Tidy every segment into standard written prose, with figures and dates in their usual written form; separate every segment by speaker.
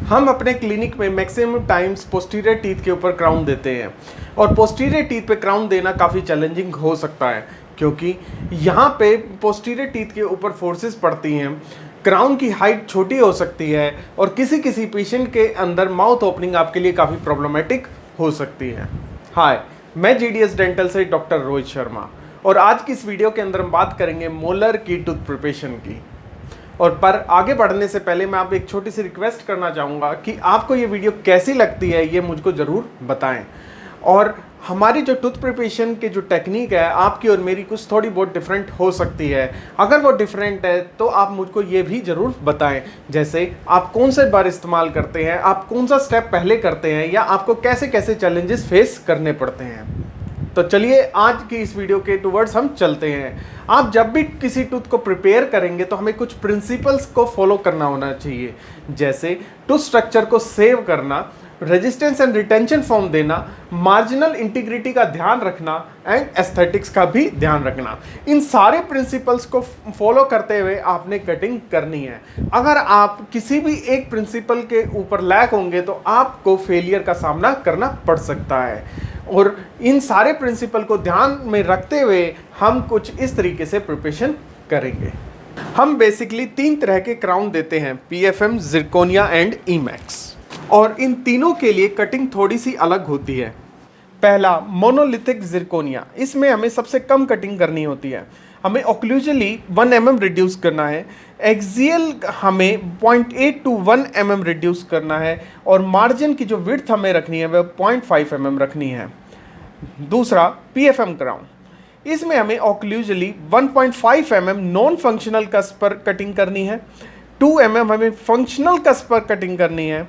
Speaker 1: हम अपने क्लिनिक में मैक्सिमम टाइम्स पोस्टीरियर टीथ के ऊपर क्राउन देते हैं और पोस्टीरियर टीथ पे क्राउन देना काफ़ी चैलेंजिंग हो सकता है क्योंकि यहाँ पे पोस्टीरियर टीथ के ऊपर फोर्सेस पड़ती हैं। क्राउन की हाइट छोटी हो सकती है और किसी किसी पेशेंट के अंदर माउथ ओपनिंग आपके लिए काफ़ी प्रॉब्लमेटिक हो सकती है। हाय, मैं जीडीएस डेंटल से डॉक्टर रोहित शर्मा और आज की इस वीडियो के अंदर हम बात करेंगे मोलर की टूथ प्रिपरेशन की। और पर आगे बढ़ने से पहले मैं आप एक छोटी सी रिक्वेस्ट करना चाहूँगा कि आपको ये वीडियो कैसी लगती है ये मुझको ज़रूर बताएं। और हमारी जो टूथ प्रिपरेशन की जो टेक्निक है आपकी और मेरी कुछ थोड़ी बहुत डिफरेंट हो सकती है। अगर वो डिफरेंट है तो आप मुझको ये भी ज़रूर बताएं, जैसे आप कौन से बार इस्तेमाल करते हैं, आप कौन सा स्टेप पहले करते हैं या आपको कैसे कैसे चैलेंजेस फेस करने पड़ते हैं। तो चलिए आज की इस वीडियो के टूवर्ड्स हम चलते हैं। आप जब भी किसी टूथ को प्रिपेयर करेंगे तो हमें कुछ प्रिंसिपल्स को फॉलो करना होना चाहिए, जैसे टूथ स्ट्रक्चर को सेव करना, रेजिस्टेंस एंड रिटेंशन फॉर्म देना, मार्जिनल इंटीग्रिटी का ध्यान रखना एंड एस्थेटिक्स का भी ध्यान रखना। इन सारे प्रिंसिपल्स को फॉलो करते हुए आपने कटिंग करनी है। अगर आप किसी भी एक प्रिंसिपल के ऊपर लैक होंगे तो आपको फेलियर का सामना करना पड़ सकता है। और इन सारे प्रिंसिपल को ध्यान में रखते हुए हम कुछ इस तरीके से प्रिपरेशन करेंगे। हम बेसिकली 3 तरह के क्राउन देते हैं, PFM, जिरकोनिया एंड ईमैक्स, और इन तीनों के लिए कटिंग थोड़ी सी अलग होती है। पहला मोनोलिथिक जिरकोनिया, इसमें हमें सबसे कम कटिंग करनी होती है। हमें ऑक्लूजली 1 mm रिड्यूस करना है, एक्सियल हमें 0.8 to 1 mm रिड्यूस करना है और मार्जिन की जो विड्थ हमें रखनी है वह 0.5 mm रखनी है। दूसरा PFM क्राउन, इसमें हमें ऑक्लूजली 1.5 mm नॉन फंक्शनल कस्प पर कटिंग करनी है, 2 mm हमें फंक्शनल कस्प पर कटिंग करनी है,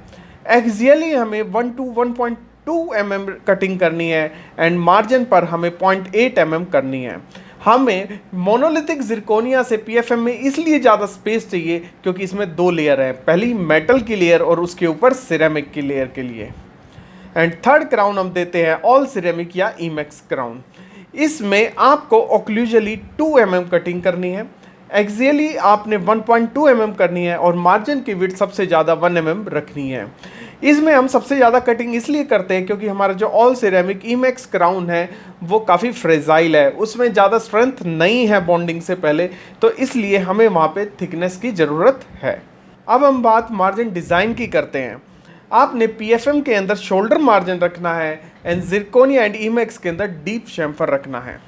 Speaker 1: एक्सियली हमें 1 to 1.2 mm कटिंग करनी है एंड मार्जिन पर हमें 0.8 mm करनी है। हमें मोनोलिथिक जिरकोनिया से PFM में इसलिए ज़्यादा स्पेस चाहिए क्योंकि इसमें 2 लेयर हैं, पहली मेटल की लेयर और उसके ऊपर सिरेमिक की लेयर के लिए। एंड थर्ड क्राउन हम देते हैं ऑल सिरेमिक या ईमैक्स क्राउन। इसमें आपको ऑक्लूजली 2 mm कटिंग करनी है, एक्सियली आपने 1.2 mm करनी है और मार्जिन की विड्थ सबसे ज़्यादा 1 mm रखनी है। इसमें हम सबसे ज़्यादा कटिंग इसलिए करते हैं क्योंकि हमारा जो ऑल सिरेमिक ईमैक्स क्राउन है वो काफ़ी फ्रेजाइल है, उसमें ज़्यादा स्ट्रेंथ नहीं है बॉन्डिंग से पहले, तो इसलिए हमें वहाँ पे थिकनेस की ज़रूरत है। अब हम बात मार्जिन डिज़ाइन की करते हैं। आपने PFM के अंदर शोल्डर मार्जिन रखना है एंड जिरकोनिया एंड ईमैक्स के अंदर डीप चैम्फर रखना है।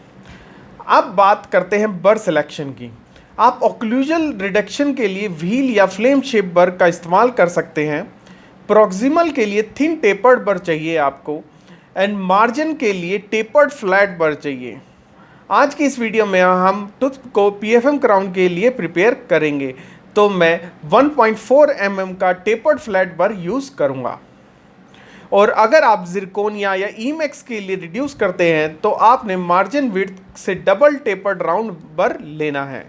Speaker 1: अब बात करते हैं बर सिलेक्शन की। आप ऑक्लूजल रिडक्शन के लिए व्हील या फ्लेम शेप बर का इस्तेमाल कर सकते हैं, प्रॉक्सिमल के लिए थिन टेपर्ड बर चाहिए आपको एंड मार्जिन के लिए टेपर्ड फ्लैट बर चाहिए। आज की इस वीडियो में हम टूथ को PFM क्राउन के लिए प्रिपेयर करेंगे, तो मैं 1.4 mm का टेपर्ड फ्लैट बर यूज़ करूँगा। और अगर आप जिरकोनिया या ईमैक्स के लिए रिड्यूस करते हैं तो आपने मार्जिन विड्थ से डबल टेपर्ड राउंड बर लेना है।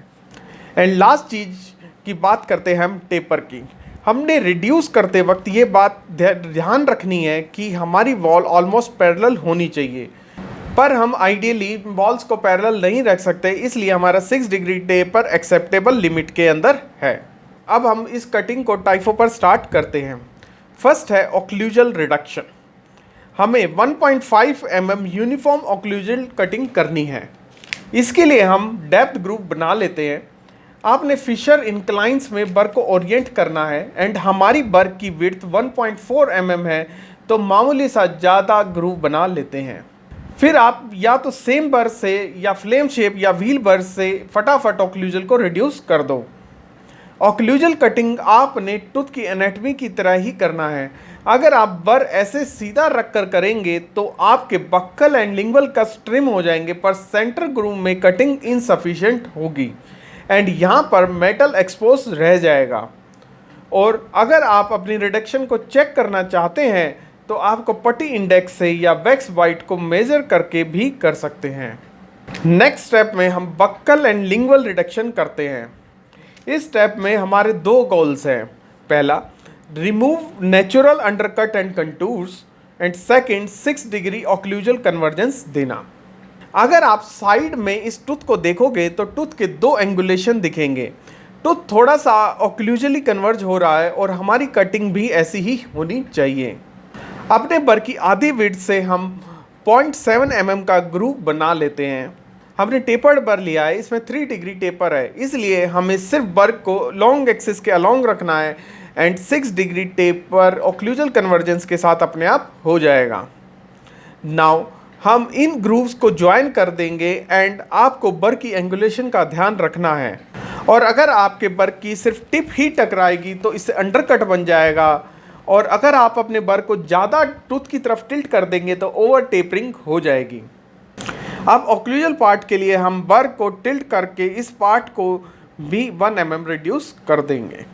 Speaker 1: एंड लास्ट चीज़ की बात करते हैं हम टेपर की। हमने रिड्यूस करते वक्त ये बात ध्यान रखनी है कि हमारी वॉल ऑलमोस्ट पैरेलल होनी चाहिए, पर हम आइडियली वॉल्स को पैरेलल नहीं रख सकते, इसलिए हमारा 6 डिग्री टेपर एक्सेप्टेबल लिमिट के अंदर है। अब हम इस कटिंग को टाइफो पर स्टार्ट करते हैं। फर्स्ट है ऑक्लूजल रिडक्शन। हमें 1.5 mm यूनिफॉर्म ऑक्लूजल कटिंग करनी है। इसके लिए हम डेप्थ ग्रुप बना लेते हैं। आपने फिशर इंक्लाइंस में बर को ओरिएंट करना है एंड हमारी बर की विड्थ 1.4 mm है, तो मामूली सा ज़्यादा ग्रूव बना लेते हैं। फिर आप या तो सेम बर से या फ्लेम शेप या व्हील बर से फटाफट ऑक्लूजल को रिड्यूस कर दो। ऑक्लूजल कटिंग आपने टूथ की एनाटॉमी की तरह ही करना है। अगर आप बर ऐसे सीधा रख कर करेंगे तो आपके बक्कल एंड लिंगुअल का ट्रिम हो जाएंगे, पर सेंटर ग्रूव में कटिंग इनसफिशिएंट होगी एंड यहाँ पर मेटल एक्सपोज रह जाएगा। और अगर आप अपनी रिडक्शन को चेक करना चाहते हैं तो आपको पट्टी इंडेक्स से या वैक्स वाइट को मेजर करके भी कर सकते हैं। नेक्स्ट स्टेप में हम बक्कल एंड लिंगुअल रिडक्शन करते हैं। इस स्टेप में हमारे 2 गोल्स हैं। पहला, remove natural undercut and contours and second 6 degree occlusal convergence देना। अगर आप साइड में इस टूथ को देखोगे तो टूथ के 2 एंगुलेशन दिखेंगे। तो थोड़ा सा ऑक्लूजली कन्वर्ज हो रहा है और हमारी कटिंग भी ऐसी ही होनी चाहिए। अपने बर की आधी विड्थ से हम 0.7 mm का ग्रूव बना लेते हैं। हमने टेपर्ड बर लिया है, इसमें 3 डिग्री टेपर है, इसलिए हमें सिर्फ बर को लॉन्ग एक्सिस के अलोंग रखना है and 6 degree taper occlusal convergence के साथ अपने आप हो जाएगा। नाउ हम इन ग्रूव्स को ज्वाइन कर देंगे एंड आपको बर की एंगुलेशन का ध्यान रखना है, और अगर आपके बर की सिर्फ टिप ही टकराएगी तो इससे अंडरकट बन जाएगा, और अगर आप अपने बर को ज़्यादा टूथ की तरफ टिल्ट कर देंगे तो ओवर टेपरिंग हो जाएगी। अब ऑक्लूजल पार्ट के लिए हम बर को टिल्ट करके इस पार्ट को भी 1 mm रिड्यूस कर देंगे।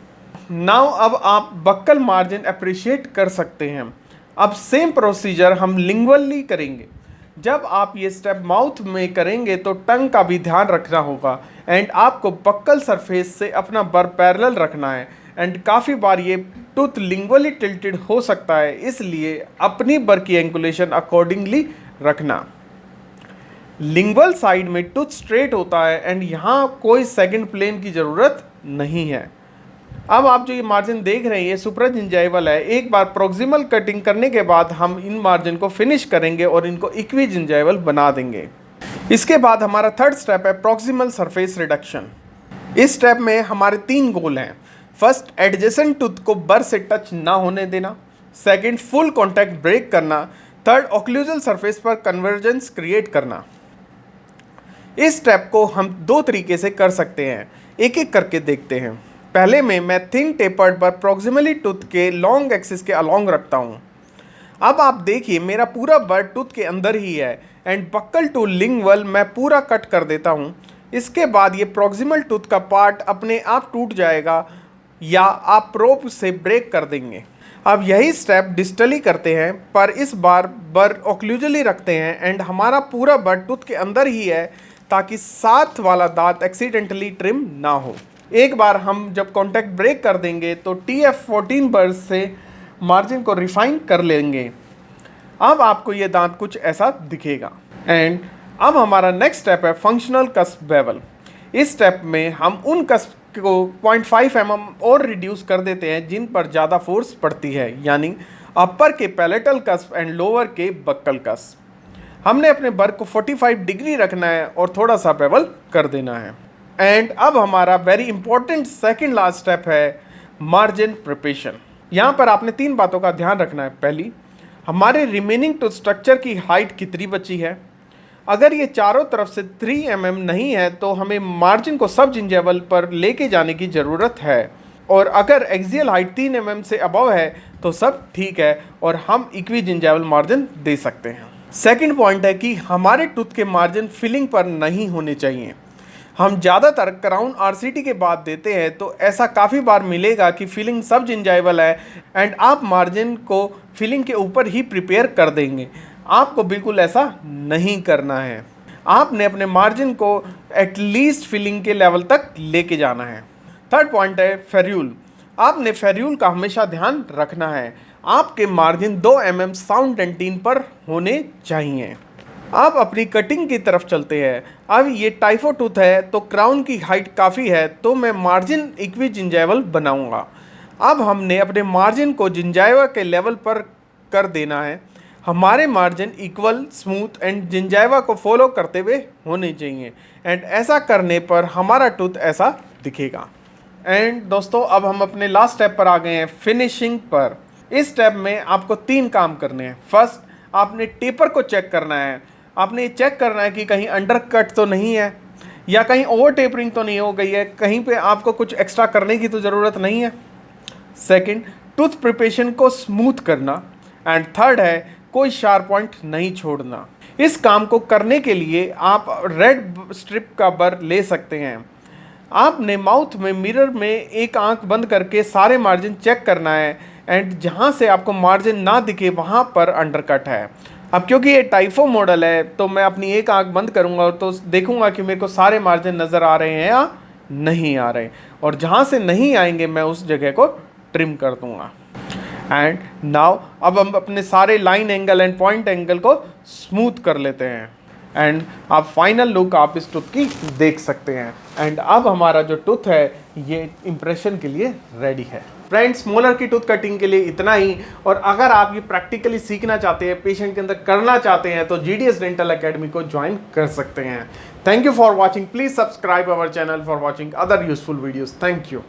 Speaker 1: नाउ अब आप बक्कल मार्जिन अप्रिशिएट कर सकते हैं। अब सेम प्रोसीजर हम लिंगुअली करेंगे। जब आप ये स्टेप माउथ में करेंगे तो टंग का भी ध्यान रखना होगा एंड आपको बक्कल सरफेस से अपना बर पैरेलल रखना है एंड काफ़ी बार ये टूथ लिंगुअली टिल्टेड हो सकता है, इसलिए अपनी बर की एंगुलेशन अकॉर्डिंगली रखना। लिंगुअल साइड में टूथ स्ट्रेट होता है एंड यहाँ कोई सेकंड प्लेन की ज़रूरत नहीं है। अब आप जो ये मार्जिन देख रहे हैं ये सुप्राजिंजाइवल है। एक बार प्रोक्सिमल कटिंग करने के बाद हम इन मार्जिन को फिनिश करेंगे और इनको इक्विजिंजाइवल बना देंगे। इसके बाद हमारा थर्ड स्टेप है प्रॉक्सिमल सरफेस रिडक्शन। इस स्टेप में हमारे 3 गोल हैं। फर्स्ट, एडजेसेंट टूथ को बर से टच ना होने देना। सेकंड, फुल कॉन्टैक्ट ब्रेक करना। थर्ड, ऑक्लूजल सरफेस पर कन्वर्जेंस क्रिएट करना। इस स्टेप को हम 2 तरीके से कर सकते हैं, एक एक करके देखते हैं। पहले में मैं थिन टेपर्ड बर प्रॉक्सिमली टूथ के लॉन्ग एक्सिस के अलोंग रखता हूँ। अब आप देखिए मेरा पूरा बर टूथ के अंदर ही है एंड बक्कल टू लिंगुअल मैं पूरा कट कर देता हूँ। इसके बाद ये प्रॉक्सिमल टूथ का पार्ट अपने आप टूट जाएगा या आप प्रोब से ब्रेक कर देंगे। अब यही स्टेप डिस्टली करते हैं, पर इस बार बर ऑक्लूजली रखते हैं एंड हमारा पूरा बर टूथ के अंदर ही है ताकि साथ वाला दांत एक्सीडेंटली ट्रिम ना हो। एक बार हम जब कॉन्टैक्ट ब्रेक कर देंगे तो TF14 बर से मार्जिन को रिफाइन कर लेंगे। अब आपको ये दांत कुछ ऐसा दिखेगा। एंड अब हमारा नेक्स्ट स्टेप है फंक्शनल कस्प बेवल। इस स्टेप में हम उन कस्प को 0.5 mm और रिड्यूस कर देते हैं जिन पर ज़्यादा फोर्स पड़ती है, यानी अपर के पैलेटल कस्प एंड लोअर के बक्कल कस्प। हमने अपने बर को 45 डिग्री रखना है और थोड़ा सा बेवल कर देना है। एंड अब हमारा very important second last step है मार्जिन प्रिपरेशन। यहाँ पर आपने 3 बातों का ध्यान रखना है। पहली, हमारे रिमेनिंग टूथ स्ट्रक्चर की हाइट कितनी बची है। अगर ये चारों तरफ से 3 mm नहीं है तो हमें मार्जिन को सब जिंजेबल पर लेके जाने की ज़रूरत है, और अगर एक्सियल हाइट 3 mm से अबव है तो सब ठीक है और हम इक्विजिंजाइवल मार्जिन दे सकते हैं। सेकंड पॉइंट है कि हमारे टूथ के मार्जिन फिलिंग पर नहीं होने चाहिए। हम ज़्यादातर क्राउन RCT के बाद देते हैं तो ऐसा काफ़ी बार मिलेगा कि फिलिंग सब जिंजाइवल है एंड आप मार्जिन को फिलिंग के ऊपर ही प्रिपेयर कर देंगे। आपको बिल्कुल ऐसा नहीं करना है। आपने अपने मार्जिन को एटलीस्ट फिलिंग के लेवल तक लेके जाना है। थर्ड पॉइंट है फेर्यूल। आपने फेर्यूल का हमेशा ध्यान रखना है। आपके मार्जिन 2 mm साउंड डेंटिन पर होने चाहिए। अब अपनी कटिंग की तरफ चलते हैं। अब ये टाइफो टूथ है तो क्राउन की हाइट काफ़ी है तो मैं मार्जिन इक्विजिंजाइवल बनाऊंगा। अब हमने अपने मार्जिन को जिंजाइवा के लेवल पर कर देना है। हमारे margin equal, smooth and gingiva को फॉलो करते हुए होने चाहिए एंड ऐसा करने पर हमारा टूथ ऐसा दिखेगा। एंड दोस्तों अब हम अपने लास्ट स्टेप पर आ गए हैं, फिनिशिंग पर। इस स्टेप में आपको 3 काम करने हैं। फर्स्ट, आपने टेपर को चेक करना है। आपने ये चेक करना है कि कहीं अंडर कट तो नहीं है या कहीं ओवर टेपरिंग तो नहीं हो गई है, कहीं पे आपको कुछ एक्स्ट्रा करने की तो ज़रूरत नहीं है। सेकंड, टूथ प्रिपरेशन को स्मूथ करना। एंड थर्ड है कोई शार्प पॉइंट नहीं छोड़ना। इस काम को करने के लिए आप रेड स्ट्रिप का बर ले सकते हैं। आपने माउथ में मिरर में एक आंख बंद करके सारे मार्जिन चेक करना है एंड जहाँ से आपको मार्जिन ना दिखे वहाँ पर अंडरकट है। अब क्योंकि ये टाइफो मॉडल है तो मैं अपनी एक आंख बंद करूँगा तो देखूँगा कि मेरे को सारे मार्जिन नज़र आ रहे हैं या नहीं आ रहे, और जहाँ से नहीं आएंगे मैं उस जगह को ट्रिम कर दूँगा। एंड नाउ अब हम अपने सारे line angle and point angle को स्मूथ कर लेते हैं। एंड आप फाइनल लुक आप इस टूथ की देख सकते हैं। एंड अब हमारा जो टूथ है ये इम्प्रेशन के लिए रेडी है। फ्रेंड्स, मोलर की टूथ कटिंग के लिए इतना ही। और अगर आप ये प्रैक्टिकली सीखना चाहते हैं, पेशेंट के अंदर करना चाहते हैं, तो GDS डेंटल एकेडमी को ज्वाइन कर सकते हैं। Thank you for watching. Please subscribe our channel for watching other useful videos. Thank you.